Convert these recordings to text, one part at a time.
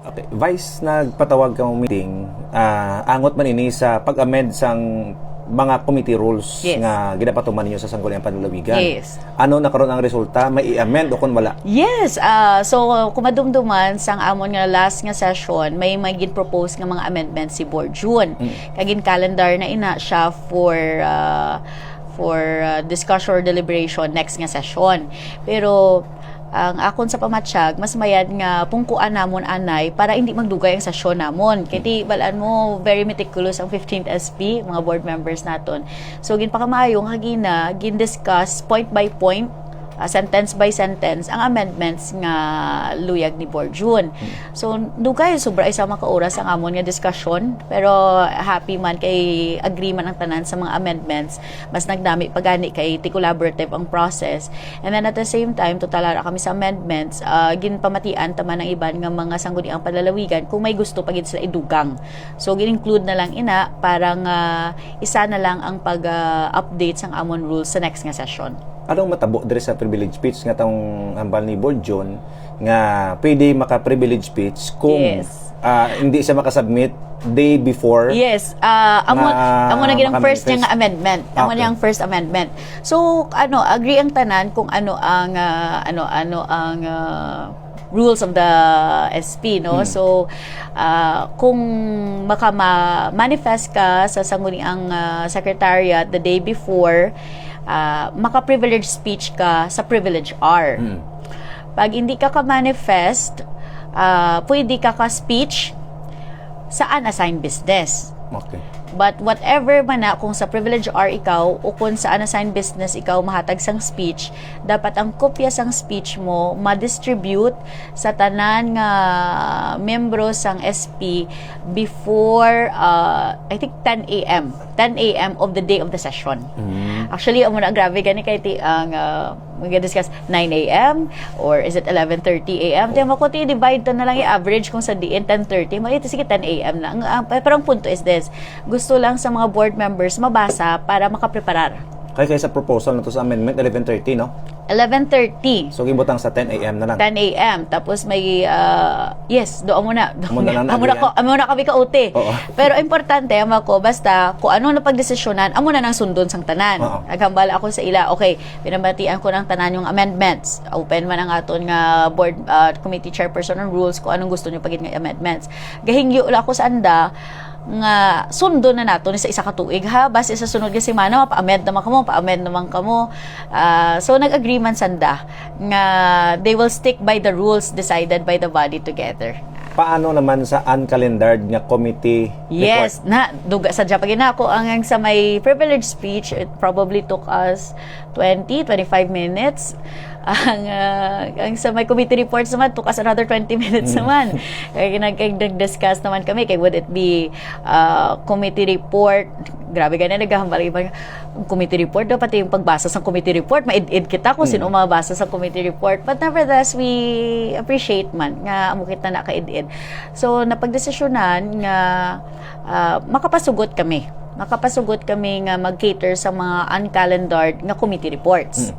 Okay. Vice, nagpatawag kang meeting, angot man ini sa pag-amend sang mga committee rules nga ginapatuman ninyo sa Sangguniang Panlalawigan. Yes. Ano nakaroon ang resulta? May i-amend o kung wala? Yes. So, kumadumduman sang amon nga last nga session, may propose nga mga amendments si Board June. Kagin calendar na ina siya for discussion or deliberation next nga session. Pero ang akon sa pamatsyag, mas mayad nga pungkuan namon anay para hindi magdugay ang sesyon namon. Kaya balaan mo, very meticulous ang 15th SP, mga board members naton. So, ginpakamayong hagina, gin-discuss point by point, sentence by sentence, ang amendments nga luyag ni Board June. So, dugay, sobra isa makauras ang amon nga discussion, pero happy man kay agreement ang tanan sa mga amendments. Mas nagdami pagani kay collaborative ang process. And then at the same time, tutalara kami sa amendments, ginpamatian taman ng iban nga mga sangguniang panlalawigan kung may gusto pagid sila idugang. So, gin-include na lang ina, parang isa na lang ang pag-update sang amon rules sa next nga session. Anong matabo diri sa privilege speech nga tong hambal ni Board June nga pwede maka-privilege speech kung hindi siya makasubmit day before? Yes. Amo na ginang first niya nga amendment. Amo niya ang first amendment. So, agree ang tanan kung ano ang rules of the SP, no? So, kung manifest ka sa sangguniang secretariat the day before, maka-privilege speech ka sa privilege hour. Pag hindi ka manifest, pwede ka speech sa unassigned business. Okay. But whatever man na, kung sa privilege hour ikaw o kung sa unassigned business ikaw mahatag sang speech, dapat ang kopya sang speech mo ma-distribute sa tanan nga membro sang SP before I think 10 a.m. 10 a.m. of the day of the session. Actually, amo na grabe gani kay ang mag-discuss 9 a.m. or is it 11:30 a.m. Tiyan mo ko divide to na lang i-average kung sa diin 10:30 mo ito sige 10 a.m. na. Pero ang punto is this, gusto lang sa mga board members mabasa para makapreparar. Kaya sa proposal na to sa amendment 11:30, no? 11:30. So gibutang sa 10 a.m. na lang. 10 a.m. Tapos may doon muna. Amo na kami ka-UT. Pero importante ko basta kung ano na pagdesisyonan, amo na nang sundon sang tanan. Naghambal ako sa ila. Okay, pinabatian ko ng tanan yung amendments. Open man ang aton nga board committee chairperson on rules kung anong gusto niyo pagit nga amendments. Gahingyo ako sa anda nga sundo na nato ni sa isa ka tuig ha base sa sunod nga semana pa-amend naman kamo so nag-agree man sanda nga they will stick by the rules decided by the body together. Paano naman sa uncalendared nga committee report? Yes, duga sa Japan ako ang sa may privilege speech, it probably took us 20-25 minutes. Ang sa may committee reports naman took us another 20 minutes naman. Kaya nag-discuss naman kami kay would it be committee report, grabe ganyan naghahambal iba committee report dapat yung pagbasa sa committee report ma-id kita kung sino mabasa sa committee report, but nevertheless we appreciate man nga amo kita na ka-id. So napagdesisyonan nga makapasugot kami nga mag-cater sa mga uncalendared nga committee reports.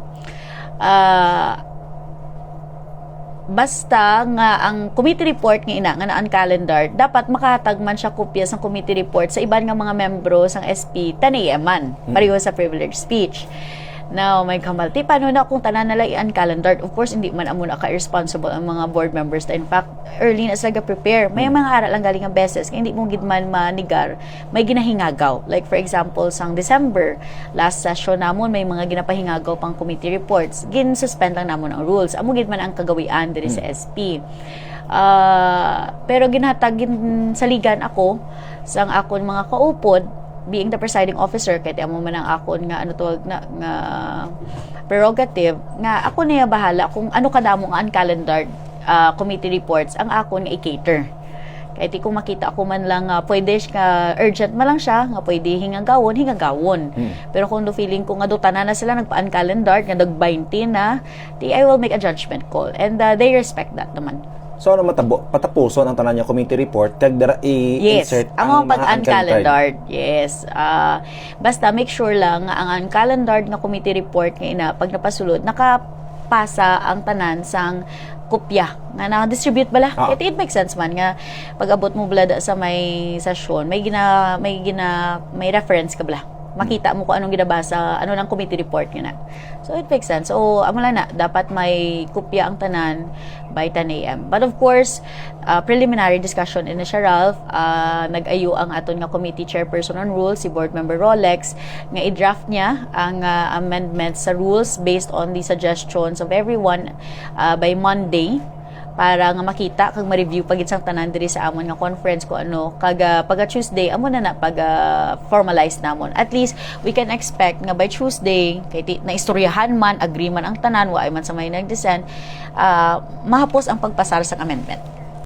Basta nga ang committee report nga na-uncalendar, dapat makahatag man siya kopya sa committee report sa iban nga mga membro sang SP 10 a.m. man, pareho sa privilege speech. Now, may kamalti, paano na kung tanan nila i-uncalendar? Of course, hindi man amo na ka-responsible ang mga board members. In fact, early na sila prepare. May mga aral lang galing ang beses, kaya hindi mo gidman manigar, may ginahingagaw. Like for example, sang December, last session namon, may mga ginapahingagaw pang committee reports. Gin-suspend lang namon ang rules. Amo gidman ang kagawian diri sa SP. Pero ginhatagin sa ligan ako, sang akon mga kaupod, being the presiding officer, kaya amo man ang akon nga nga prerogative nga ako niya bahala kung ano kadamo nga uncalendared committee reports ang akon nga i-cater. Kaya kung makita ako man lang pwede ka urgent man lang siya nga pwede hingagawon. Pero kung feeling ko nga do tanan na sila nagpa-uncalendar nga nag-20 na, I will make a judgment call and they respect that naman. So ano patapuson ang tanan niya committee report kag dara i-insert ang mga uncalendared. Yes. Basta make sure lang ang uncalendared nga committee report nga pag napasulod nakapasa ang tanan sang kopya nga na-distribute bala. Ah. It makes sense man nga pag-abot mo bala sa may session, may reference ka bala. Makita mo kung anong ginabasa, ano ng committee report nga na. So, it makes sense. So, amo lang na, dapat may kopya ang tanan by 10 a.m. But of course, preliminary discussion in siya, Ralph, nag-ayo ang aton nga committee chairperson on rules, si board member Rolex, nga i-draft niya ang amendments sa rules based on the suggestions of everyone by Monday, para nga makita kag ma-review pag isang tanan diri sa amon nga conference ko ano pag Tuesday amo na pag formalize namon. At least we can expect nga by Tuesday kay na istoryahan man agree man ang tanan wa ay man sa may nag-dissent, mahapos ang pagpasar sa amendment.